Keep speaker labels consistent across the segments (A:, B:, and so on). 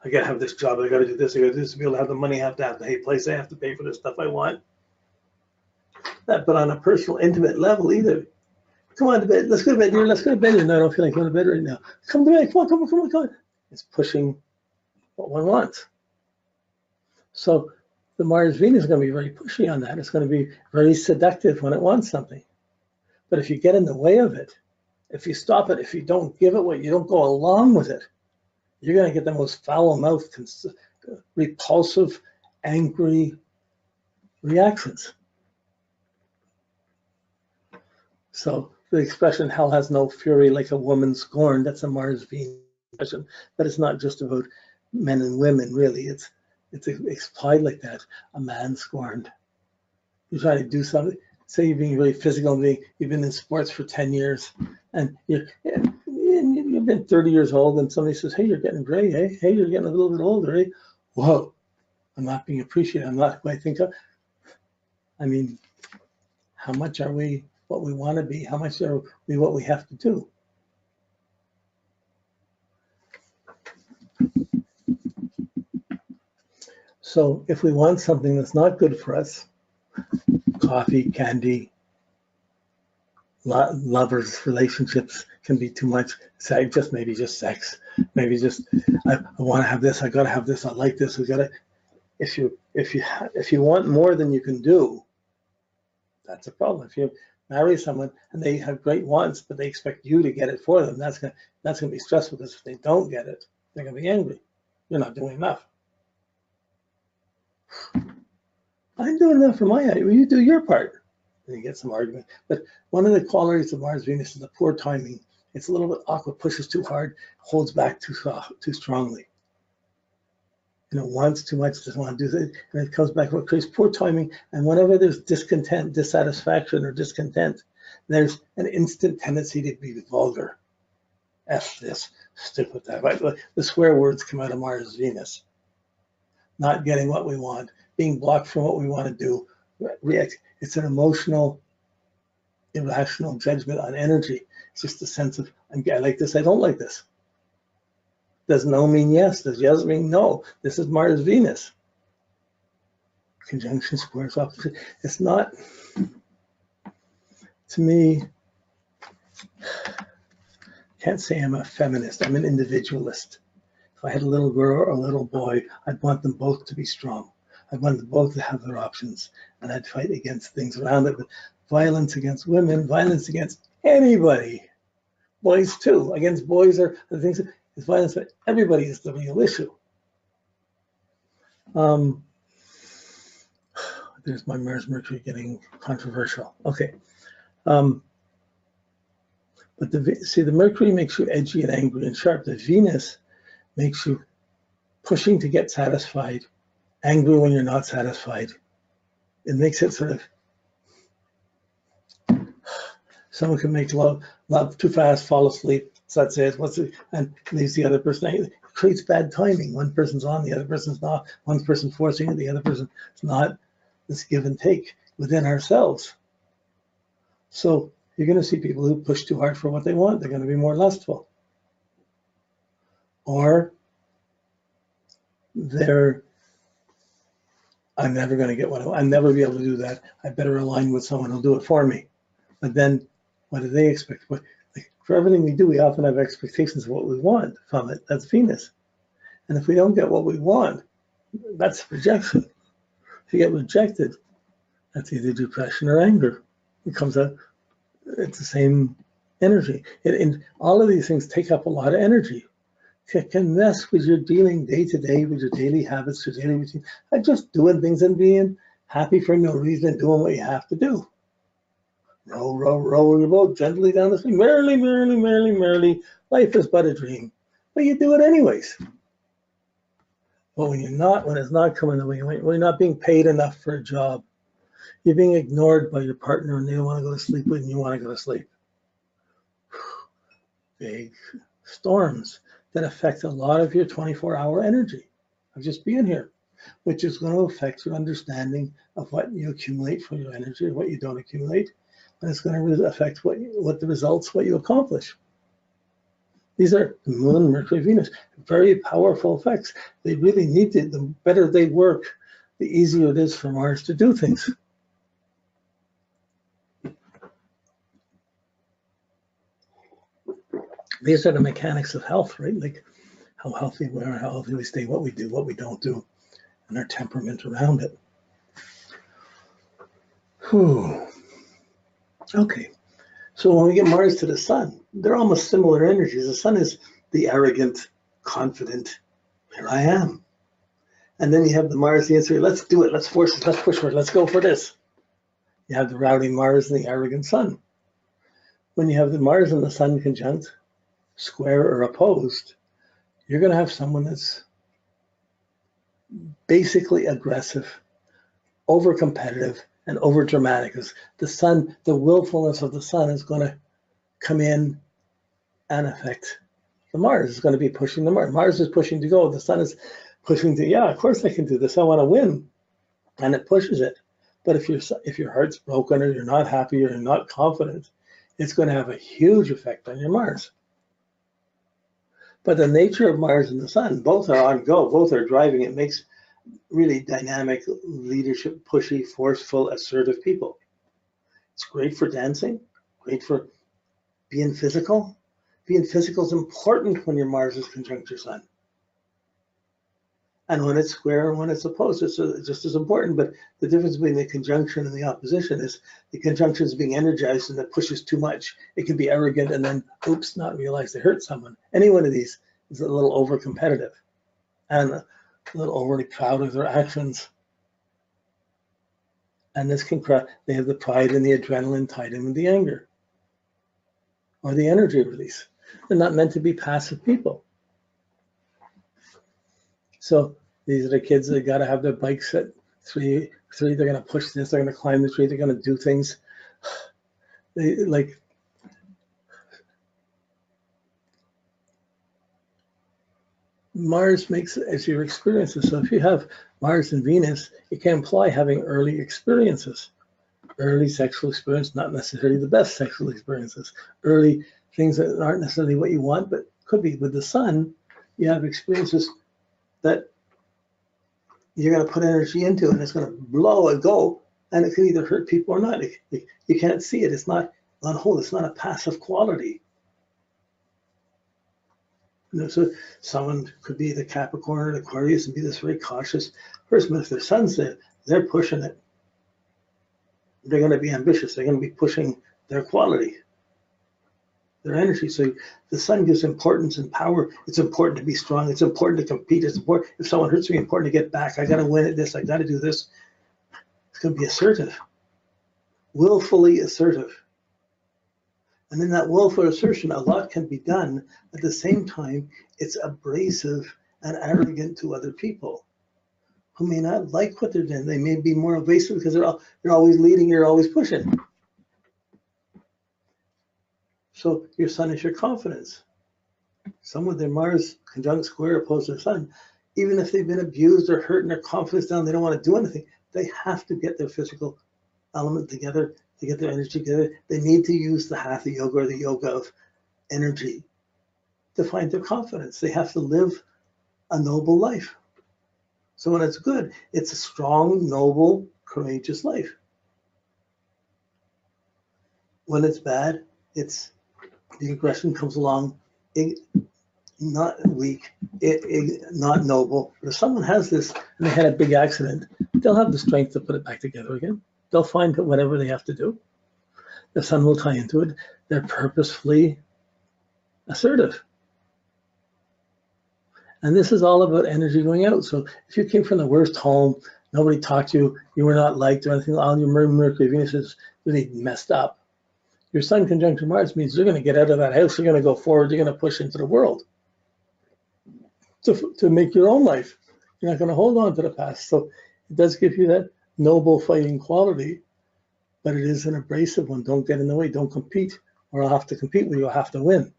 A: I gotta have this job, I gotta do this, I gotta do this to be able to have the money, I have to have the place, I have to pay for the stuff I want. But on a personal, intimate level, either, come on to bed, let's go to bed, let's go to bed. No, I don't feel like going to bed right now. Come to bed, come on. It's pushing what one wants. So the Mars-Venus is going to be very pushy on that. It's going to be very seductive when it wants something. But if you get in the way of it, if you stop it, if you don't give it what you don't go along with it, you're going to get the most foul-mouthed, repulsive, angry reactions. So the expression "hell has no fury like a woman scorned," that's a Mars-Venus expression, but it's not just about men and women, really. It's applied like that. A man scorned. You're trying to do something. Say you're being really physical, you've been in sports for 10 years, and you've been 30 years old, and somebody says, "Hey, you're getting gray, eh? Hey, you're getting a little bit older, eh?" Whoa, I'm not being appreciated. I'm not who I think of. I mean, how much are we what we want to be? How much are we what we have to do? So if we want something that's not good for us, coffee, candy, lovers, relationships can be too much. Maybe just sex. Maybe just I want to have this. I got to have this. I like this. We got to. If you want more than you can do, that's a problem. If you marry someone and they have great wants, but they expect you to get it for them, that's gonna be stressful, because if they don't get it, they're gonna be angry. You're not doing enough. I'm doing enough for my end. Well, you do your part. And you get some argument. But one of the qualities of Mars-Venus is the poor timing. It's a little bit awkward, pushes too hard, holds back too strongly. Wants too much, doesn't want to do it, and it comes back what creates poor timing. And whenever there's discontent, dissatisfaction, or discontent, there's an instant tendency to be vulgar. F this, stupid that. Right? The swear words come out of Mars-Venus. Not getting what we want, being blocked from what we want to do. It's an emotional, irrational judgment on energy. It's just a sense of, I like this, I don't like this. Does no mean yes? Does yes mean no? This is Mars-Venus. Conjunction, squares, opposite. It's not, to me, can't say I'm a feminist. I'm an individualist. If I had a little girl or a little boy, I'd want them both to be strong. I'd want them both to have their options, and I'd fight against things around it. But violence against women, violence against anybody, boys too, against boys or the things. It's violence, but everybody is the real issue. There's my Mars Mercury getting controversial. Okay. But the Mercury makes you edgy and angry and sharp. The Venus makes you pushing to get satisfied, angry when you're not satisfied. It makes it sort of, someone can make love too fast, fall asleep. So that's it. And leaves the other person. It creates bad timing. One person's on, the other person's not. One person forcing it, the other person's not. This give and take within ourselves. So you're going to see people who push too hard for what they want. They're going to be more lustful. Or I'm never going to get what I want. I'll never be able to do that. I better align with someone who'll do it for me. But then what do they expect? For everything we do, we often have expectations of what we want from it. That's Venus. And if we don't get what we want, that's rejection. If you get rejected, that's either depression or anger. It comes out, it's the same energy. And all of these things take up a lot of energy. It can mess with your dealing day to day, with your daily habits, your daily routine, by just doing things and being happy for no reason and doing what you have to do. Row your boat gently down the stream. Merrily, merrily, merrily, merrily. Life is but a dream. But you do it anyways. But when it's not coming the way you want, when you're not being paid enough for a job, you're being ignored by your partner and they don't want to go to sleep when you want to go to sleep. Big storms that affect a lot of your 24-hour energy of just being here, which is going to affect your understanding of what you accumulate for your energy and what you don't accumulate. And it's going to affect what you accomplish. These are the Moon, Mercury, Venus, very powerful effects. They really need to, the better they work, the easier it is for Mars to do things. These are the mechanics of health, right? Like how healthy we are, how healthy we stay, what we do, what we don't do, and our temperament around it. Whew. Okay, so when we get Mars to the Sun, they're almost similar energies. The Sun is the arrogant, confident, here I am. And then you have the Mars, the answer, let's do it, let's force it, let's push for it, let's go for this. You have the rowdy Mars and the arrogant Sun. When you have the Mars and the Sun conjunct, square or opposed, you're going to have someone that's basically aggressive, over competitive, and over dramatic. Because the Sun, the willfulness of the Sun is going to come in and affect the Mars. It's going to be pushing the Mars. Mars is pushing to go. The Sun is pushing to, yeah, of course I can do this. I want to win. And it pushes it. But if your heart's broken or you're not happy or you're not confident, it's going to have a huge effect on your Mars. But the nature of Mars and the Sun, both are on go, both are driving. It makes really dynamic, leadership, pushy, forceful, assertive people. It's great for dancing, great for being physical. Being physical is important when your Mars is conjunct your Sun. And when it's square and when it's opposed, it's just as important. But the difference between the conjunction and the opposition is the conjunction is being energized and it pushes too much. It can be arrogant and then, oops, not realize they hurt someone. Any one of these is a little over competitive and a little overly proud of their actions. And this can crash. They have the pride and the adrenaline tied in with the anger or the energy release. They're not meant to be passive people. So these are the kids that got to have their bikes at 3. They're going to push this. They're going to climb the tree. They're going to do things. They like. Mars makes as your experiences. So if you have Mars and Venus, it can imply having early experiences, early sexual experience, not necessarily the best sexual experiences, early things that aren't necessarily what you want, but could be. With the Sun, you have experiences that you're going to put energy into and it's going to blow and go, and it can either hurt people or not. You can't see it. It's not on hold. It's not a passive quality. You know, so someone could be the Capricorn or Aquarius and be this very cautious person, but if their Sun's there, they're pushing it. They're going to be ambitious. They're going to be pushing their quality, their energy. So the Sun gives importance and power. It's important to be strong. It's important to compete. It's important, if someone hurts me, important to get back. I got to win at this. I got to do this. It's going to be assertive, willfully assertive. And in that willful assertion, a lot can be done. At the same time, it's abrasive and arrogant to other people who may not like what they're doing. They may be more evasive because you're always leading, you're always pushing. So your Sun is your confidence. Some with their Mars conjunct square opposed to the Sun, even if they've been abused or hurt and their confidence down, they don't want to do anything. They have to get their physical element together to get their energy together. They need to use the Hatha yoga or the yoga of energy to find their confidence. They have to live a noble life. So when it's good, it's a strong, noble, courageous life. When it's bad, it's the aggression comes along, not weak, not noble. But if someone has this and they had a big accident, they'll have the strength to put it back together again. They'll find whatever they have to do. The Sun will tie into it. They're purposefully assertive. And this is all about energy going out. So if you came from the worst home, nobody talked to you, you were not liked or anything, all your Mercury, Venus is really messed up. Your Sun conjunct Mars means you're going to get out of that house, you're going to go forward, you're going to push into the world to make your own life. You're not going to hold on to the past. So it does give you that noble fighting quality, but it is an abrasive one. Don't get in the way, don't compete, or I'll have to compete with you, I'll have to win.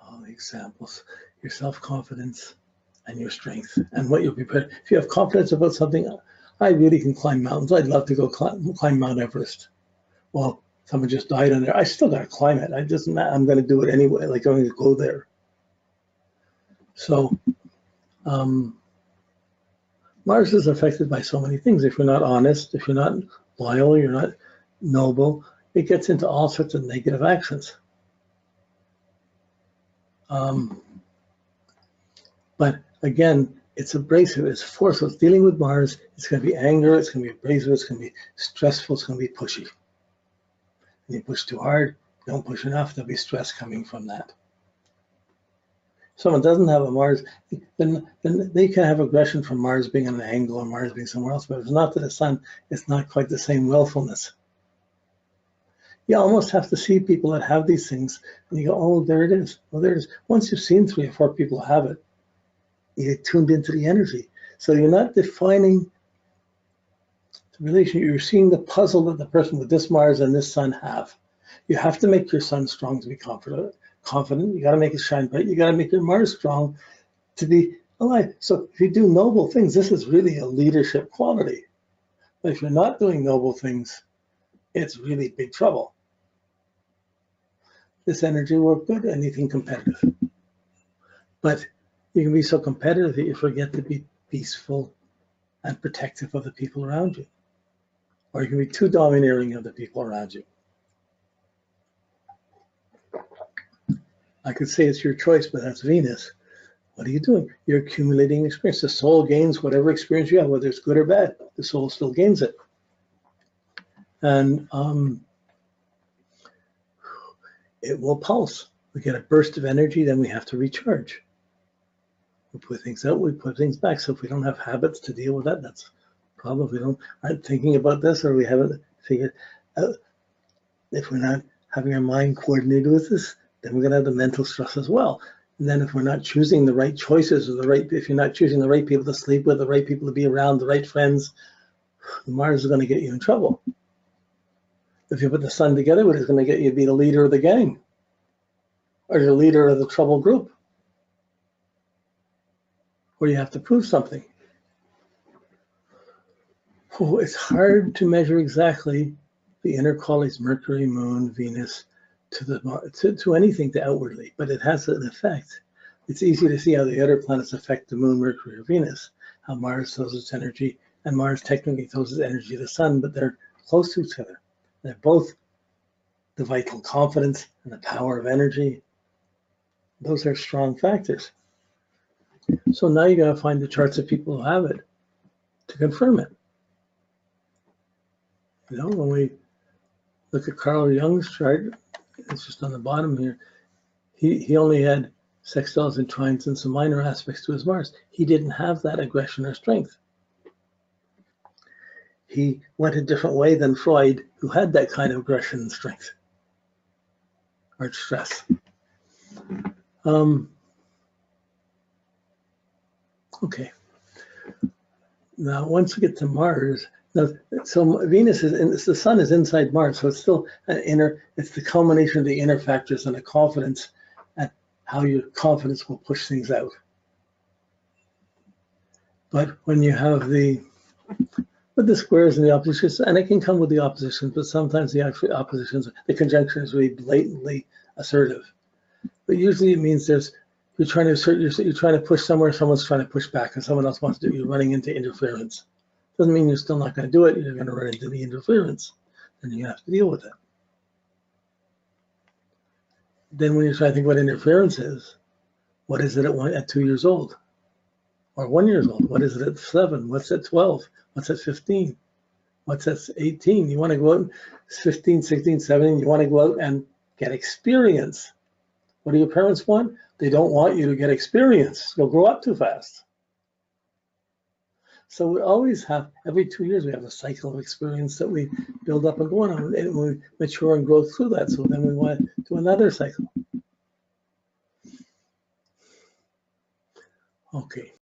A: All the examples, your self-confidence and your strength and what you'll be prepared. If you have confidence about something, I really can climb mountains. I'd love to go climb Mount Everest. Well, someone just died on there. I still got to climb it. I'm going to do it anyway. Like, I'm going to go there. So Mars is affected by so many things. If you're not honest, if you're not loyal, you're not noble, it gets into all sorts of negative actions. But again, it's abrasive, it's forceful. It's dealing with Mars. It's going to be anger, it's going to be abrasive, it's going to be stressful, it's going to be pushy. And you push too hard, don't push enough, there'll be stress coming from that. If someone doesn't have a Mars, then they can have aggression from Mars being on an angle or Mars being somewhere else, but if it's not to the sun, it's not quite the same willfulness. You almost have to see people that have these things, and you go, oh, there it is. Well, there it is. Once you've seen 3 or 4 people have it, you get tuned into the energy. So you're not defining the relation. You're seeing the puzzle that the person with this Mars and this sun have. You have to make your sun strong to be confident. You got to make it shine bright. You got to make your Mars strong to be alive. So if you do noble things, this is really a leadership quality. But if you're not doing noble things, it's really big trouble. This energy work good, anything competitive. But you can be so competitive that you forget to be peaceful and protective of the people around you. Or you can be too domineering of the people around you. I could say it's your choice, but that's Venus. What are you doing? You're accumulating experience. The soul gains whatever experience you have, whether it's good or bad. The soul still gains it. And it will pulse. We get a burst of energy, then we have to recharge. We put things out, we put things back. So if we don't have habits to deal with that, that's a problem. If we aren't thinking about this, or we haven't figured out, if we're not having our mind coordinated with this, then we're going to have the mental stress as well. And then if we're not choosing the right choices, or if you're not choosing the right people to sleep with, the right people to be around, the right friends, Mars is going to get you in trouble. If you put the sun together, it's going to get you to be the leader of the gang, or the leader of the trouble group, where you have to prove something. Oh, it's hard to measure exactly the inner qualities, Mercury, Moon, Venus, to anything to outwardly, but it has an effect. It's easy to see how the other planets affect the Moon, Mercury, or Venus, how Mars throws its energy, and Mars technically throws its energy to the sun, but they're close to each other. They're both the vital confidence and the power of energy. Those are strong factors. So now you got to find the charts of people who have it to confirm it. You know, when we look at Carl Jung's chart, it's just on the bottom here. He only had sextiles and trines and some minor aspects to his Mars. He didn't have that aggression or strength. He went a different way than Freud, who had that kind of aggression and strength or stress. Okay. Now, once we get to Mars, so Venus is the sun is inside Mars, so it's still an inner. It's the culmination of the inner factors and the confidence, and how your confidence will push things out. But when you have the squares and the oppositions, and it can come with the oppositions, but sometimes the oppositions, the conjunction is really blatantly assertive. But usually it means you're trying to assert, you're trying to push somewhere, someone's trying to push back, and someone else wants to do it. You're running into interference. Doesn't mean you're still not going to do it. You're going to run into the interference, and you have to deal with it. Then when you try to think what interference is, what is it at 2 years old? Or 1 year old? What is it at 7? What's at 12? What's at 15? What's at 18? You want to go out, 15, 16, 17, you want to go out and get experience. What do your parents want? They don't want you to get experience. You'll grow up too fast. So we always have, every 2 years, we have a cycle of experience that we build up and go on, and we mature and grow through that. So then we want to do another cycle. Okay.